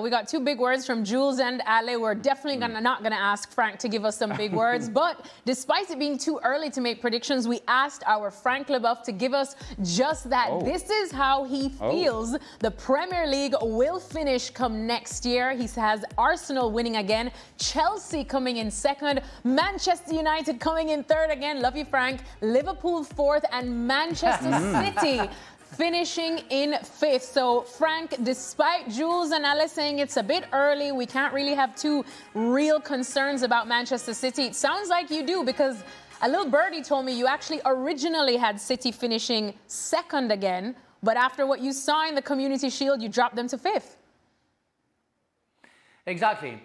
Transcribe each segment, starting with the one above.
Well, we got two big words from Jules and Ale. We're definitely not gonna ask Frank to give us some big words. But despite it being too early to make predictions, we asked our Frank Leboeuf to give us just that. This is how he feels the Premier League will finish come next year. He has Arsenal winning again, Chelsea coming in second, Manchester United coming in third again. Love you, Frank. Liverpool fourth, and Manchester City finishing in fifth. So, Frank, despite Jules and Alice saying it's a bit early, we can't really have two real concerns about Manchester City. It sounds like you do, because a little birdie told me you actually originally had City finishing second again, but after what you saw in the Community Shield, you dropped them to fifth. Exactly.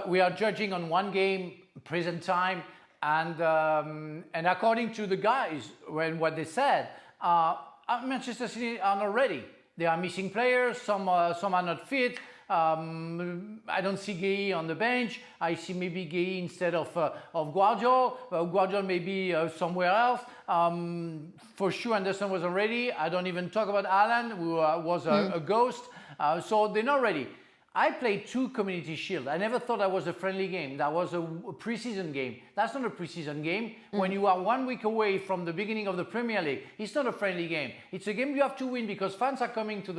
We are judging on one game, present time, and according to the guys, what they said, Manchester City are not ready. They are missing players. Some are not fit. I don't see Gueye on the bench. I see maybe Gueye instead of Guardiola. Guardiola maybe somewhere else. For sure, Anderson wasn't ready. I don't even talk about Alan, who was a ghost. So they're not ready. I played 2 Community Shield. I never thought that was a friendly game. That was a preseason game. That's not a preseason game. When you are 1 week away from the beginning of the Premier League, it's not a friendly game. It's a game you have to win because fans are coming to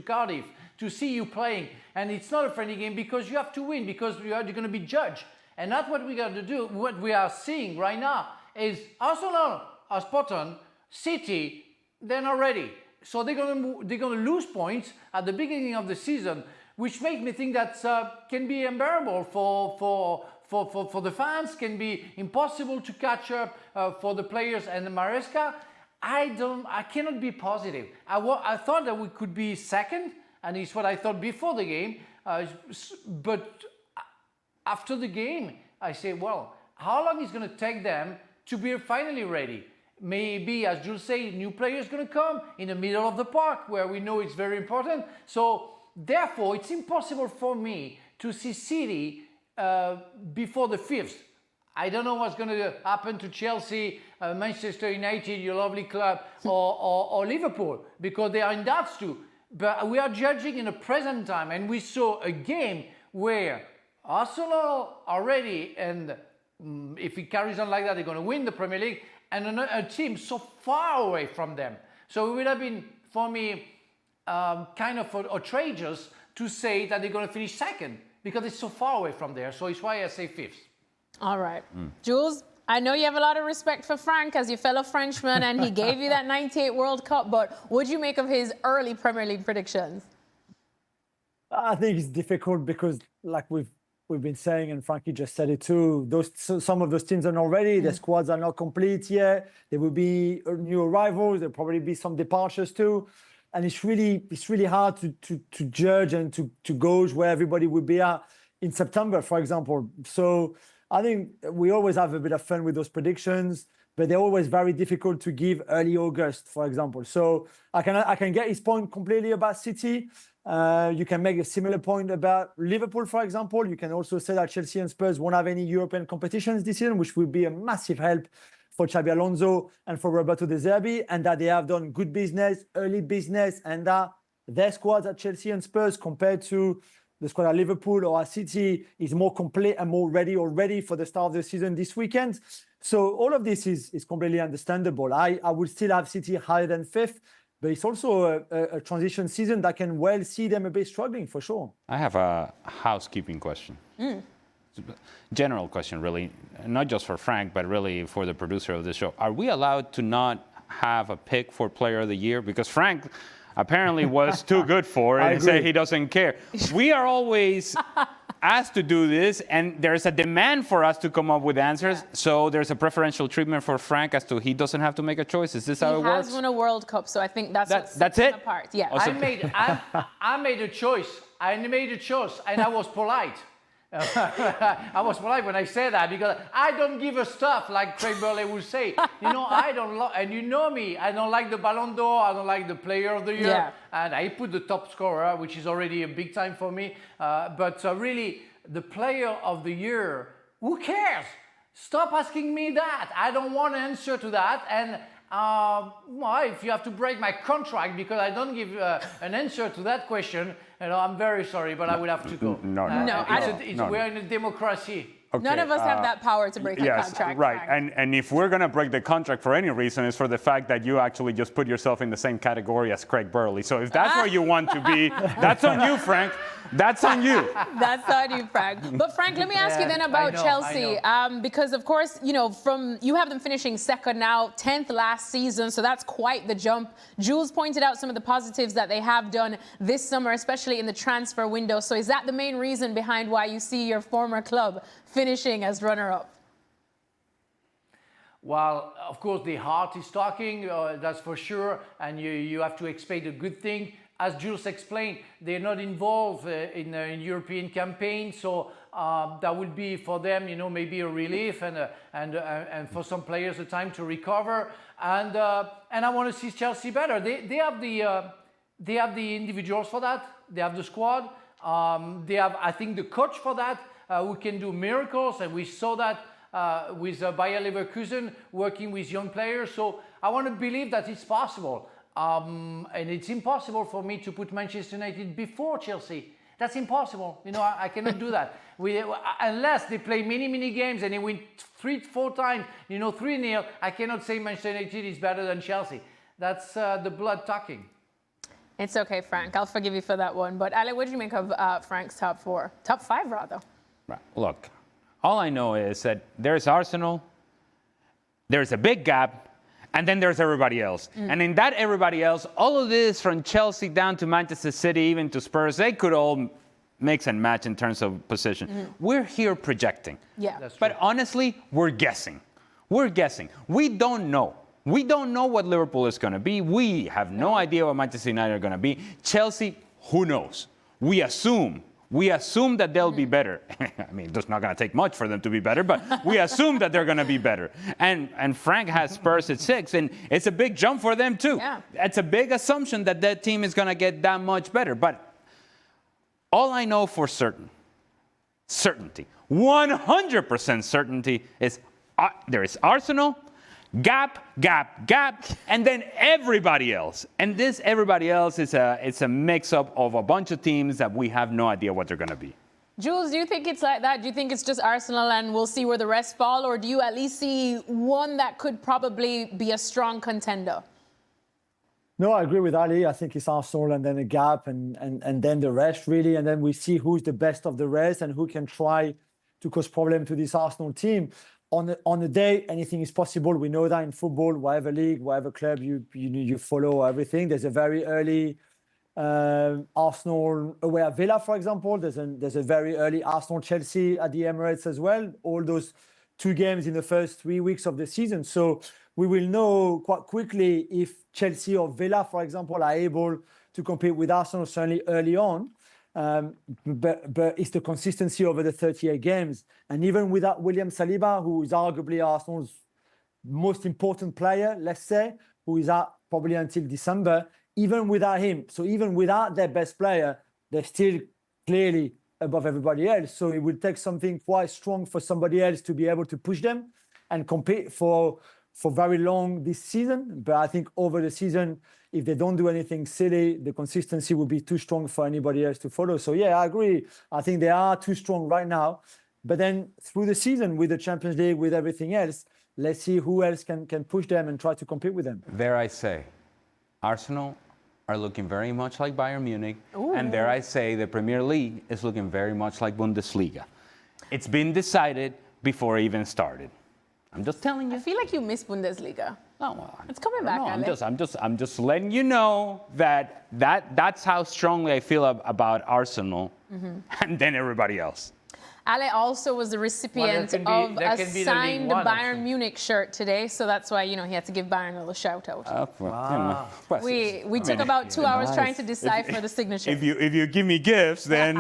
Cardiff to see you playing. And it's not a friendly game because you have to win, because you're going to be judged. And that's what we got to do. What we are seeing right now is Arsenal are spot on. City, they're not ready. So they're going to lose points at the beginning of the season, which makes me think that can be unbearable for the fans, can be impossible to catch up for the players and the Maresca. I cannot be positive. I thought that we could be second, and it's what I thought before the game. But after the game, I say, well, how long is it going to take them to be finally ready? Maybe, as Jules said, new players going to come in the middle of the park, where we know it's very important. So, therefore, it's impossible for me to see City before the 5th. I don't know what's going to happen to Chelsea, Manchester United, your lovely club, or Liverpool, because they are in doubts too. But we are judging in the present time, and we saw a game where Arsenal are ready, and if it carries on like that, they're going to win the Premier League, and a team so far away from them. So it would have been, for me, kind of outrageous to say that they're going to finish second, because it's so far away from there. So it's why I say 5th. All right. Jules, I know you have a lot of respect for Frank as your fellow Frenchman, and he gave you that 98 World Cup, but what do you make of his early Premier League predictions? I think it's difficult because, like we've been saying, and Frankie just said it too, some of those teams are not ready. Their squads are not complete yet. There will be new arrivals. There'll probably be some departures too. And it's really hard to judge and to gauge where everybody will be at in September, for example. So I think we always have a bit of fun with those predictions, but they're always very difficult to give early August, for example. So I can get his point completely about City. You can make a similar point about Liverpool, for example. You can also say that Chelsea and Spurs won't have any European competitions this season, which will be a massive help for Xabi Alonso and for Roberto De Zerbi, and that they have done good business, early business, and that their squads at Chelsea and Spurs compared to the squad at Liverpool or at City is more complete and more ready already for the start of the season this weekend. So all of this is completely understandable. I would still have City higher than 5th, but it's also a transition season that can well see them a bit struggling for sure. I have a housekeeping question. General question, really, not just for Frank, but really for the producer of the show. Are we allowed to not have a pick for Player of the Year? Because Frank apparently was too good for it and said he doesn't care. We are always asked to do this, and there's a demand for us to come up with answers. So there's a preferential treatment for Frank as to he doesn't have to make a choice. Is this how it works? He has won a World Cup, so I think that's it. Apart. Yeah. I made a choice. And I was polite. I was polite when I said that, because I don't give a stuff like Craig Burley would say. You know, I don't and you know me, I don't like the Ballon d'Or, I don't like the Player of the Year, and I put the top scorer, which is already a big time for me. But really, the Player of the Year, who cares? Stop asking me that. I don't want to answer to that, and Well, if you have to break my contract because I don't give an answer to that question, I'm very sorry, but I will have to go. No, I don't. We're in a democracy. Okay, None of us have that power to break a contract. Right. Frank. And if we're going to break the contract for any reason, it's for the fact that you actually just put yourself in the same category as Craig Burley. So if that's where you want to be, that's on you, Frank. That's on you. That's on you, Frank. But Frank, let me ask you then about Chelsea, because of course, you have them finishing second now, 10th last season, so that's quite the jump. Jules pointed out some of the positives that they have done this summer, especially in the transfer window. So is that the main reason behind why you see your former club finishing as runner-up? Well, of course, the heart is talking, that's for sure, and you have to expect a good thing. As Jules explained, they're not involved in European campaign, so that will be for them, maybe a relief and for some players a time to recover. And I want to see Chelsea better. They have the individuals for that. They have the squad. They have, I think, the coach for that, who can do miracles, and we saw that with Bayer Leverkusen working with young players. So I want to believe that it's possible. And it's impossible for me to put Manchester United before Chelsea. That's impossible. I cannot do that. Unless they play many games and they win 3-4 times, 3-0, I cannot say Manchester United is better than Chelsea. That's the blood talking. It's okay, Frank. I'll forgive you for that one. But Ale, what did you make of Frank's top five, rather? Right. Look, all I know is that there's Arsenal, there's a big gap, and then there's everybody else. And in that everybody else, all of this from Chelsea down to Manchester City, even to Spurs, they could all mix and match in terms of position. We're here projecting. Yeah. That's true. But honestly, we're guessing. We're guessing. We don't know. We don't know what Liverpool is going to be. We have no idea what Manchester United are going to be. Chelsea, who knows? We assume that they'll be better. I mean, it's not going to take much for them to be better, but we assume that they're going to be better. And Frank has Spurs at 6, and it's a big jump for them too. Yeah. It's a big assumption that that team is going to get that much better. But all I know for certainty, 100% certainty is there is Arsenal, gap, and then everybody else. And this everybody else is a mix-up of a bunch of teams that we have no idea what they're going to be. Jules, do you think it's like that? Do you think it's just Arsenal and we'll see where the rest fall? Or do you at least see one that could probably be a strong contender? No, I agree with Ali. I think it's Arsenal and then a gap and then the rest, really. And then we see who's the best of the rest and who can try to cause problem to this Arsenal team. On the day, anything is possible. We know that in football, whatever league, whatever club you follow, everything. There's a very early Arsenal away at Villa, for example. There's a very early Arsenal-Chelsea at the Emirates as well. All those 2 games in the first 3 weeks of the season. So we will know quite quickly if Chelsea or Villa, for example, are able to compete with Arsenal certainly early on. But it's the consistency over the 38 games. And even without William Saliba, who is arguably Arsenal's most important player, let's say, who is out probably until December, even without him, so even without their best player, they're still clearly above everybody else. So it will take something quite strong for somebody else to be able to push them and compete for very long this season. But I think over the season, if they don't do anything silly, the consistency will be too strong for anybody else to follow. So yeah, I agree. I think they are too strong right now. But then through the season, with the Champions League, with everything else, let's see who else can push them and try to compete with them. Dare I say, Arsenal are looking very much like Bayern Munich. Ooh. And dare I say, the Premier League is looking very much like Bundesliga. It's been decided before it even started. I'm just telling you. I feel like you miss Bundesliga. Oh, well, it's coming back, Ale. I'm just letting you know that's how strongly I feel about Arsenal, and then everybody else. Ale also was the recipient of a signed Bayern Munich shirt today, so that's why he had to give Bayern a little shout out. We took about 2 hours trying to decipher the signature. If you give me gifts, then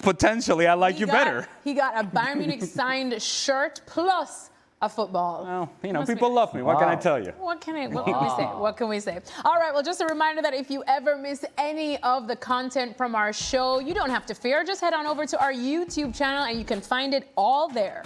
potentially I like you better. He got a Bayern Munich signed shirt plus a football. Well, people love me. What can I tell you? What can we say? What can we say? All right, well, just a reminder that if you ever miss any of the content from our show, you don't have to fear. Just head on over to our YouTube channel and you can find it all there.